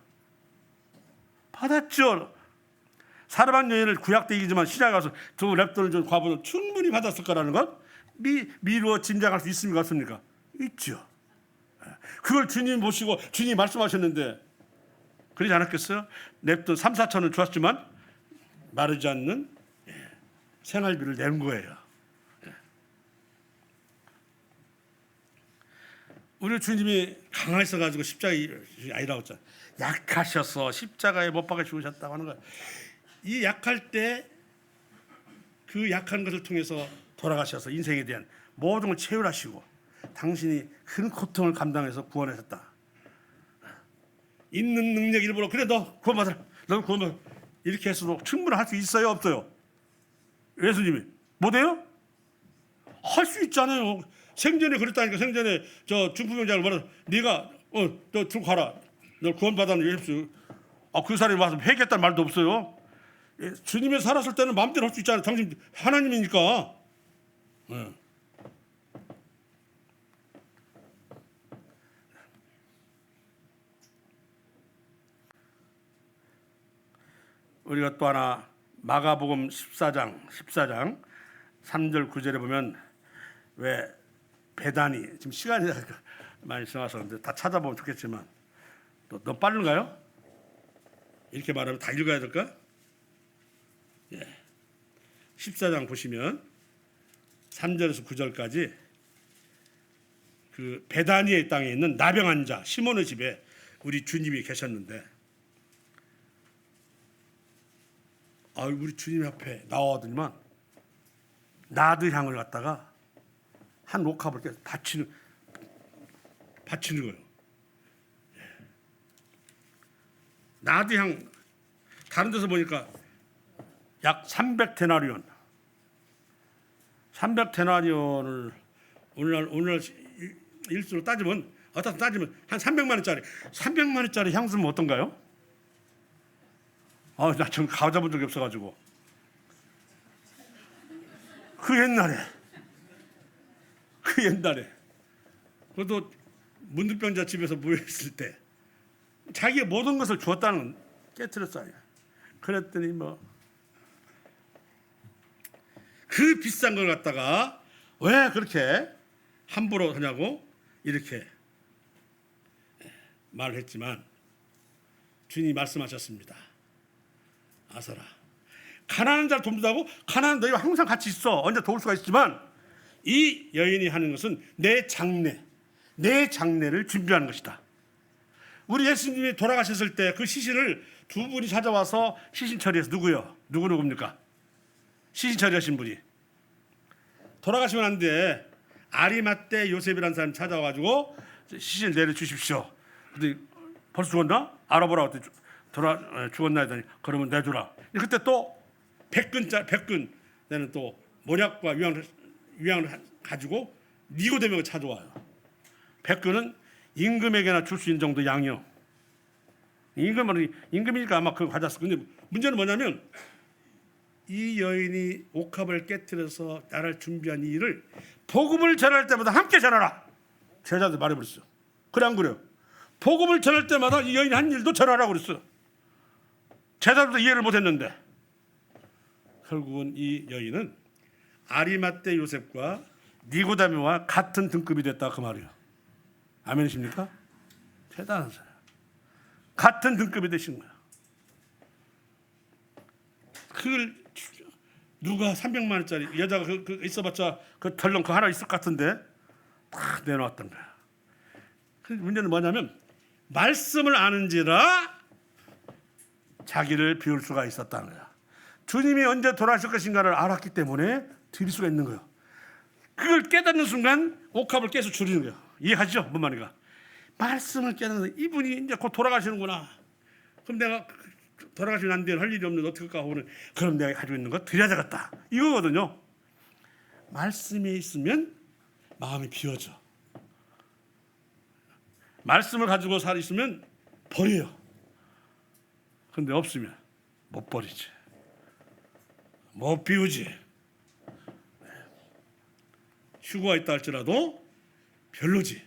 받았죠. 사르반 여인을 구약 때 이기지만 시작에 가서 두 랩돈을 준 과부는 충분히 받았을 거라는 것 미루어 짐작할 수 있습니까? 없습니까? 있죠. 그걸 주님 보시고 주님 말씀하셨는데 그러지 않았겠어요? 랩돈 3, 4천을 주었지만 마르지 않는 생활비를 낸 거예요. 우리 주님이 강하셔 가지고 십자가에 아니라고 했잖아요. 약하셔서 십자가에 못 박아 죽으셨다고 하는 거예요. 이 약할 때 그 약한 것을 통해서 돌아가셔서 인생에 대한 모든 걸 채울하시고 당신이 큰 고통을 감당해서 구원하셨다. 있는 능력 일부러 그래 너 구원받아라. 너 구원받아. 이렇게 해서도 충분히 할 수 있어요? 없어요? 예수님이 못해요? 할 수 있잖아요. 생전에 그랬다니까. 생전에 저 중풍병자를 말해 네가 너 들고 가라. 너 구원받았는 예수. 그 사람이 와서 회개했다는 말도 없어요. 주님이 살았을 때는 마음대로 할 수 있잖아요. 당신 하나님이니까. 우리가 또 하나 마가복음 14장 3절 9절에 보면 왜 베다니 지금 시간이 많이 지나서 다 찾아보면 좋겠지만 또 너무 빠른가요? 이렇게 말하면 다 읽어야 될까? 14장 보시면 3절에서 9절까지 그 베다니의 땅에 있는 나병한 자 시몬의 집에 우리 주님이 계셨는데, 우리 주님 앞에 나와더니만 나드 향을 갖다가 한 옥합을 깨서 바치는 거예요. 나드 향, 다른 데서 보니까 약 300데나리온. 300데나리온을 오늘날 일수로 따지면, 어떻게 따지면 한 300만 원짜리. 300만 원짜리 향수는 어떤가요? 나 전 가져본 적이 없어가지고. 그 옛날에 그것도 문득병자 집에서 모여있을 때 자기의 모든 것을 주었다는, 깨트렸어요. 그랬더니 그 비싼 걸 갖다가 왜 그렇게 함부로 하냐고 이렇게 말을 했지만, 주님이 말씀하셨습니다. 아서라, 가난한 자를 돕는다고? 가난한 너희와 항상 같이 있어. 언제 도울 수가 있지만, 이 여인이 하는 것은 내 장례를 준비하는 것이다. 우리 예수님이 돌아가셨을 때 그 시신을 두 분이 찾아와서 시신 처리해서, 누구입니까? 시신 처리하신 분이 돌아가시면 안 돼. 아리마떼 요셉이라는 사람이 찾아와가지고 시신을 내려주십시오. 근데 벌써 죽었나? 알아보라고 했더니 죽었나 했더니 그러면 내주라. 그때 또 100근 내는 또 모략과 위양을 가지고 니고데모가 찾아와요. 100근은 임금에게나 줄 수 있는 정도 양이요. 임금이니까 아마 그걸 가졌어. 근데 문제는 뭐냐면, 이 여인이 옥합을 깨트려서 나를 준비한 이 일을 복음을 전할 때마다 함께 전하라. 제자들 말해버렸어. 그래 안 그래요? 복음을 전할 때마다 이 여인이 한 일도 전하라고 그랬어. 제자들도 이해를 못했는데, 결국은 이 여인은 아리마떼 요셉과 니고데모와 같은 등급이 됐다, 그 말이에요. 아멘이십니까? 대단한 사람. 같은 등급이 되신 거야. 그걸 누가 300만 원짜리, 여자가 그 있어봤자 그 덜렁 그 하나 있을 것 같은데 다 내놓았던 거야. 그 문제는 뭐냐면, 말씀을 아는지라 자기를 비울 수가 있었다는 거야. 주님이 언제 돌아가실 것인가를 알았기 때문에 드릴 수가 있는 거예요. 그걸 깨닫는 순간 옥합을 깨서 줄이는 거예요. 이해하시죠? 뭔 말인가? 말씀을 깨닫는, 이분이 이제 곧 돌아가시는구나. 그럼 내가 돌아가시면 안 돼, 할 일이 없는데 어떻게 할까 하고는, 그럼 내가 가지고 있는 거 드려야 되겠다, 이거거든요. 말씀에 있으면 마음이 비워져. 말씀을 가지고 있으면 버려요. 그런데 없으면 못 버리지, 못 비우지. 휴거가 있다 할지라도 별로지.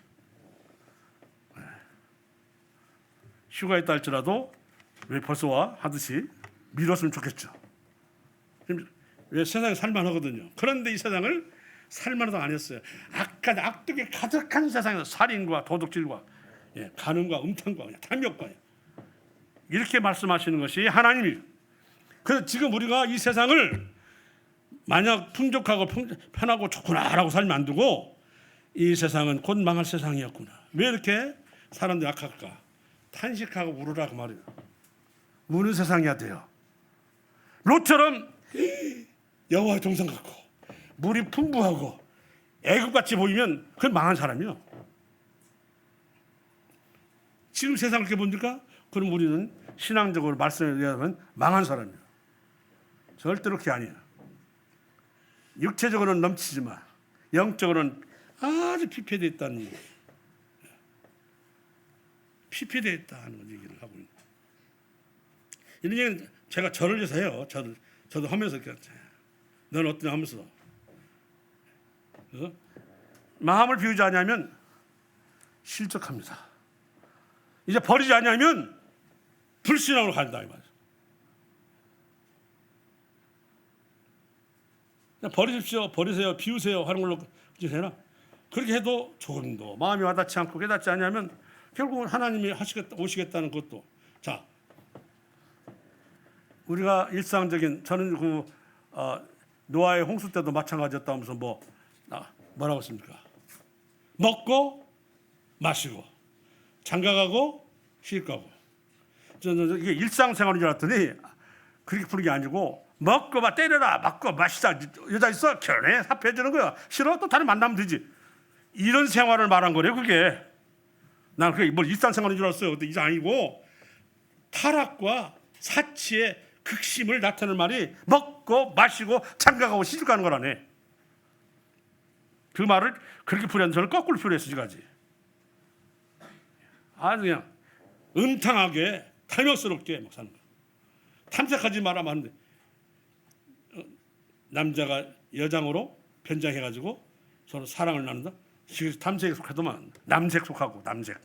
휴가 있다 할지라도 왜 벌써 와? 하듯이 미뤘으면 좋겠죠. 왜 세상에 살만하거든요. 그런데 이 세상을 살만하다 안 했어요. 악독이 가득한 세상에서 살인과 도둑질과 간음과 음탕과 탐욕과 이렇게 말씀하시는 것이 하나님이에요. 그래서 지금 우리가 이 세상을 만약 풍족하고 편하고 좋구나라고 살면 안 되고, 이 세상은 곧 망할 세상이었구나. 왜 이렇게 사람들이 악할까? 탄식하고 울으라고 말이에요. 우는 세상이야 돼요. 롯처럼 여호와의 동산 같고 물이 풍부하고 애국같이 보이면 그건 망한 사람이요. 지금 세상을 이렇게 보니까 그럼 우리는 신앙적으로 말씀에 의하면 망한 사람이에요. 절대로 그게 아니에요. 육체적으로는 넘치지만 영적으로는 아주 피폐되어 있다는 얘기. 피폐되어 있다는 얘기를 하고 있는. 이런 얘기는 제가 저를 위해서 해요. 저도 하면서 너는 어떠냐 하면서. 그래서 마음을 비우지 않으면 실족합니다. 이제 버리지 않으면 불신앙으로 간다 이 말이에요. 버리십시오, 버리세요, 비우세요 하는 걸로 되나? 그렇게 해도 조금도 마음이 와닿지 않고 깨닫지 않으면 결국은 하나님이 오시겠다는 것도. 자, 우리가 일상적인 저는 노아의 홍수 때도 마찬가지였다면서 뭐라고 했습니까? 먹고 마시고 장가가고 시집가고 저는 이게 일상생활인 줄 알았더니 그렇게 푸는 게 아니고 먹고 막 때려라 맞고 마시자 여자 있어 결혼해 사표해 주는 거야 싫어 또 다른 만나면 되지 이런 생활을 말한 거래요 그게 난 그게 뭐 일상생활인 줄 알았어요 근데 이게 아니고 타락과 사치의 극심을 나타내는 말이 먹고 마시고 장가가고 시집가는 거라네 그 말을 그렇게 풀이한 저는 거꾸로 풀이했어 지금까지 아주 그냥 음탕하게 탐욕스럽게 막 사는 거야 탐색하지 말라면 하는데 남자가 여장으로 변장해가지고 서로 사랑을 나눈다. 탐색에 속하더만 남색 속하고 남색.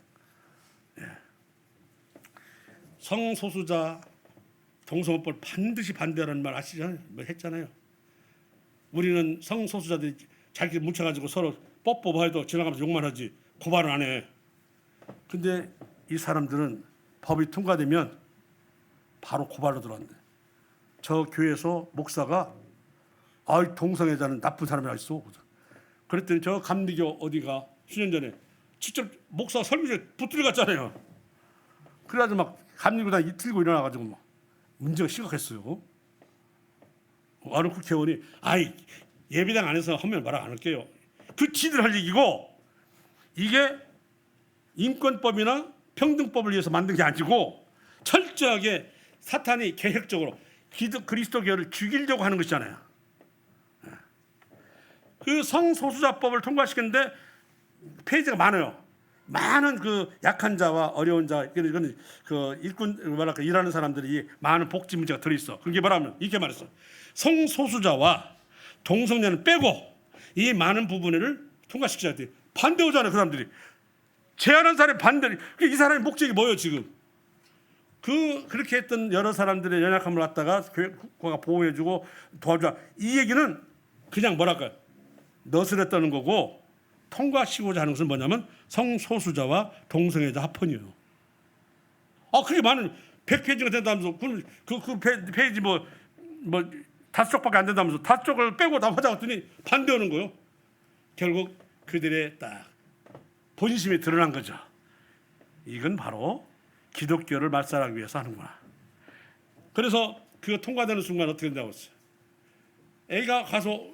예. 성소수자 동성혼법 반드시 반대라는 말 아시잖아요. 뭐 했잖아요. 우리는 성소수자들이 자기들 뭉쳐가지고 서로 뽀뽀해도 지나가면서 욕만 하지 고발은 안 해. 근데 이 사람들은 법이 통과되면 바로 고발로 들어왔는데 저 교회에서 목사가 동성애자는 나쁜 사람이 있어. 그랬더니 저 감리교 어디가 수년 전에 직접 목사 설교에 붙들려 갔잖아요. 그래가지고 막 감리교단 들고 일어나가지고 막 문제가 심각했어요. 어느 국회의원이 예배당 안에서 하면 말 안 할게요. 그 지들 할 얘기고 이게 인권법이나 평등법을 위해서 만든 게 아니고 철저하게 사탄이 계획적으로 그리스도교를 죽이려고 하는 것이잖아요. 그 성소수자법을 통과시켰는데 페이지가 많아요. 많은 그 약한 자와 어려운 자, 이건 그 일하는 사람들이 많은 복지 문제가 들어있어. 그게 뭐라면 이렇게 말했어. 성소수자와 동성애는 빼고 이 많은 부분을 통과시켜야 돼. 반대오잖아요, 그 사람들이. 제안한 사람이 반대. 이 사람의 목적이 뭐예요, 지금? 그렇게 했던 여러 사람들의 연약함을 갖다가 교회가 보호해주고 도와줘. 이 얘기는 그냥 너스레 떠는 거고 통과시키고자 하는 것은 뭐냐면 성소수자와 동성애자 합헌이에요. 그게 많은 100페이지가 된다면서 그 페이지 뭐 5쪽밖에 안 된다면서 5쪽을 빼고 다 하자 했더니 반대하는 거예요. 결국 그들의 딱 본심이 드러난 거죠. 이건 바로 기독교를 말살하기 위해서 하는구나. 그래서 그거 통과되는 순간 어떻게 된다고 했어요. 애가 가서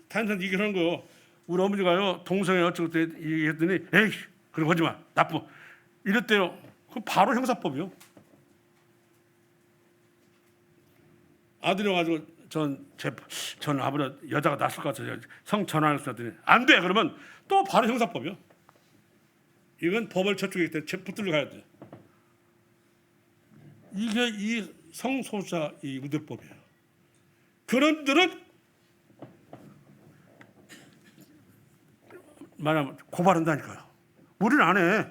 단순히 얘기를 하는 거예요. 우리 어머니가요 동성애 어쩌고 얘기했더니 에이 그런 거지 마 나쁜 이랬대요. 그럼 바로 형사법이요. 아들이 와가지고 전 아버지 여자가 낯설 것 같아서 성 전환을 했더니 안 돼 그러면 또 바로 형사법이요. 이건 법을 저쪽에 붙들려 가야 돼. 이게 이 성소수자 이 우대법이에요. 그런들은 말하면 고발한다니까요. 우리는 안 해.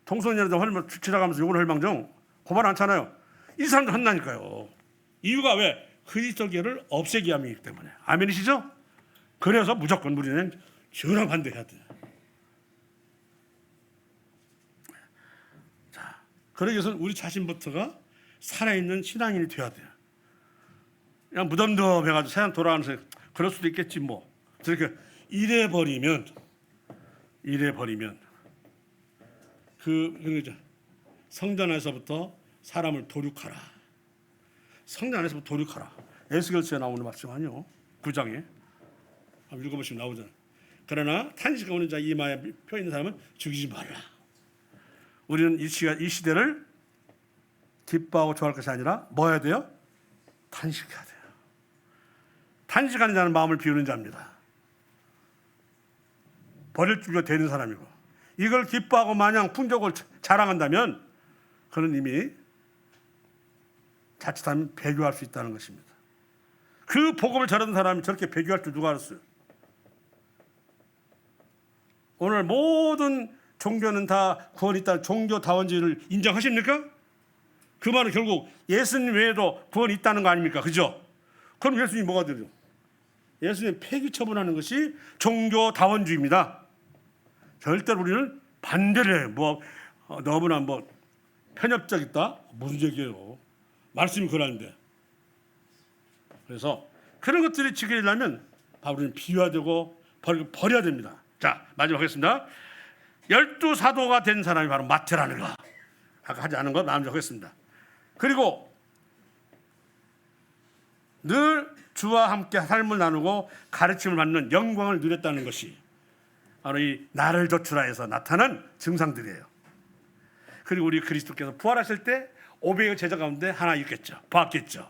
동성애자들 지나가면서 욕을 할 망정 고발 않잖아요. 이 사람들 한다니까요. 이유가 왜? 그리스도교를 없애기 위함이기 때문에. 아멘이시죠? 그래서 무조건 우리는 전혀 반대해야 돼요. 자, 그러기 위해서는 우리 자신부터가 살아있는 신앙인이 돼야 돼요. 그냥 무덤덤해가지고 세상 돌아가면서 그럴 수도 있겠지 뭐. 저렇게 이래버리면 그거죠. 성전 안에서부터 사람을 도륙하라. 성전 안에서부터 도륙하라. 에스겔서에 나오는 말씀 아니요. 9장에 한번 읽어보시면 나오잖아요. 그러나 탄식하고 오는 자 이마에 펴 있는 사람은 죽이지 말라. 우리는 이 시대를 기뻐하고 좋아할 것이 아니라 뭐 해야 돼요? 탄식해야 돼요. 탄식하는 자는 마음을 비우는 자입니다. 버릴 준비가 되는 사람이고 이걸 기뻐하고 마냥 풍족을 자랑한다면 그는 이미 자칫하면 배교할 수 있다는 것입니다. 그 복음을 전하던 사람이 저렇게 배교할 줄 누가 알았어요? 오늘 모든 종교는 다 구원이 있다는 종교다원주의를 인정하십니까? 그 말은 결국 예수님 외에도 구원이 있다는 거 아닙니까? 그죠? 그럼 예수님이 뭐가 되죠? 예수님 폐기 처분하는 것이 종교다원주의입니다. 절대로 우리는 반대를 해요. 너무나 편협적이다? 무슨 얘기예요? 말씀이 그러는데 그래서 그런 것들이 지키려면 바로 우리는 비유화되고 버려야 됩니다. 자, 마지막 하겠습니다. 12사도가 된 사람이 바로 마태라는 거. 아까 하지 않은 거 마음대로 하겠습니다. 그리고 늘 주와 함께 삶을 나누고 가르침을 받는 영광을 누렸다는 것이 바로 이 나를 조추라에서 나타난 증상들이에요. 그리고 우리 그리스도께서 부활하실 때 500여 제자 가운데 하나 있겠죠. 봤겠죠.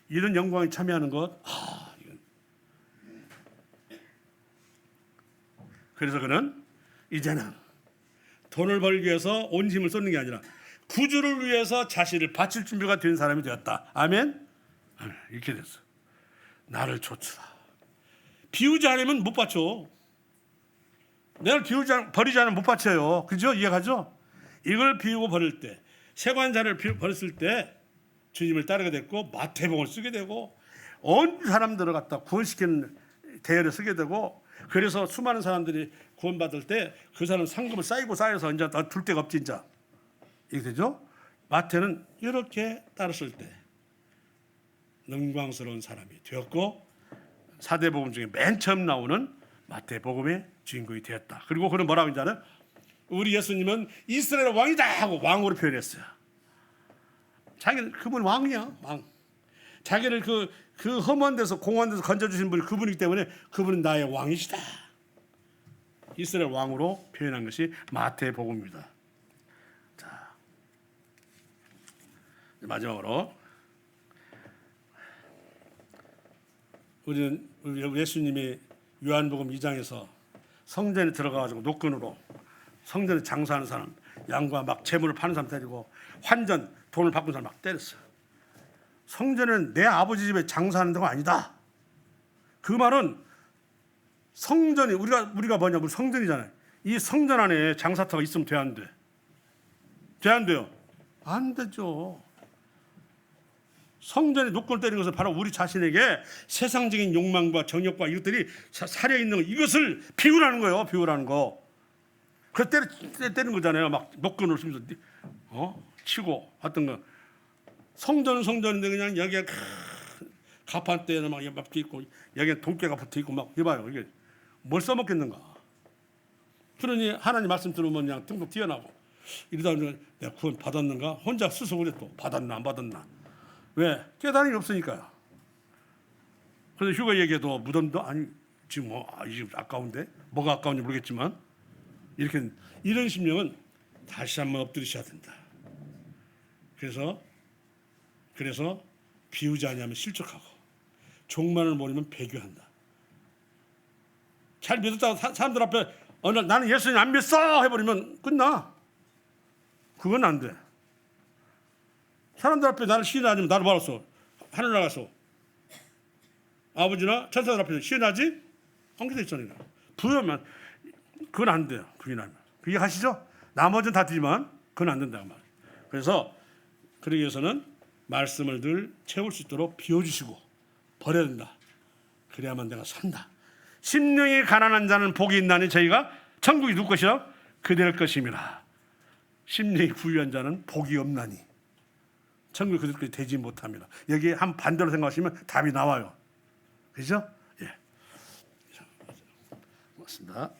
이런 영광에 참여하는 것. 그래서 그는 이제는 돈을 벌기 위해서 온 힘을 쏟는 게 아니라 구주를 위해서 자신을 바칠 준비가 된 사람이 되었다. 아멘. 이렇게 됐어. 나를 조추라. 비우지 않으면 못 바쳐. 내가 버리지 않으면 못 바쳐요. 그죠? 이해가죠? 이걸 비우고 버릴 때, 세관자를 버렸을 때 주님을 따르게 됐고 마태복음을 쓰게 되고 온 사람들을 갖다 구원시키는 대열을 쓰게 되고, 그래서 수많은 사람들이 구원받을 때 그 사람 상급을 쌓여서 이제 둘 데가 없지 이제. 이게 되죠? 마태는 이렇게 따랐을 때 영광스러운 사람이 되었고 사대복음 중에 맨 처음 나오는 마태복음의 주인공이 되었다. 그리고 그는 뭐라고 했냐면 우리 예수님은 이스라엘 왕이다 하고 왕으로 표현했어요. 자기는 그분 왕이야, 왕. 자기를 그 험한 데서 공허한 데서 건져주신 분이 그분이기 때문에 그분은 나의 왕이시다. 이스라엘 왕으로 표현한 것이 마태복음입니다. 자, 마지막으로 우리는 예수님이 요한복음 2장에서 성전에 들어가가지고 노끈으로 성전에 장사하는 사람, 양과 막 재물을 파는 사람 때리고 환전 돈을 바꾼 사람 막 때렸어요. 성전은 내 아버지 집에 장사하는 데가 아니다. 그 말은 성전이 우리가 뭐냐, 우리 성전이잖아요. 이 성전 안에 장사터가 있으면 돼, 안 돼? 돼, 안 돼요? 안 되죠. 성전에 노끈을 때리는 것은 바로 우리 자신에게 세상적인 욕망과 정욕과 이것들이 살해 있는 거, 이것을 비우라는 거예요. 비우라는 거. 그 때리는 거잖아요. 막 노끈을 쓰면서 치고 하던 거. 성전은 성전인데 그냥 여기에 가판대에는 막 붙어 있고 여기에 돈깨가 붙어 있고 막 해봐요. 이게 뭘 써먹겠는가? 그러니 하나님 말씀 들으면 그냥 등등 튀어나오고 이러다 보면 내가 구원 받았는가? 혼자 스스로 그래 또 받았나 안 받았나? 왜? 깨달음이 없으니까요. 그래서 휴가 얘기해도 무덤도 아니 지금 지금 아까운데 뭐가 아까운지 모르겠지만 이렇게 이런 심령은 다시 한번 엎드리셔야 된다. 그래서 비우지 아니하면 실족하고 종말을 모르면 배교한다. 잘 믿었다고 사람들 앞에 나는 예수님 안 믿어 해버리면 끝나. 그건 안 돼. 사람들 앞에 나를 시인하면 나를 받았어. 하늘 나가서 아버지나 천사들 앞에서 시인하지? 한계돼 있잖아요. 부여하면 그건 안 돼요. 부인하면. 이해하시죠? 나머지는 다 되지만 그건 안 된다고 말이에요. 그래서 그러기 위해서는 말씀을 늘 채울 수 있도록 비워주시고 버려야 된다. 그래야만 내가 산다. 심령이 가난한 자는 복이 있나니 저희가 천국이 누구 것이라? 그들 것임이라. 심령이 부유한 자는 복이 없나니 천국이 그들 것이 되지 못합니다. 여기에 한 반대로 생각하시면 답이 나와요. 그죠? 예. 고맙습니다.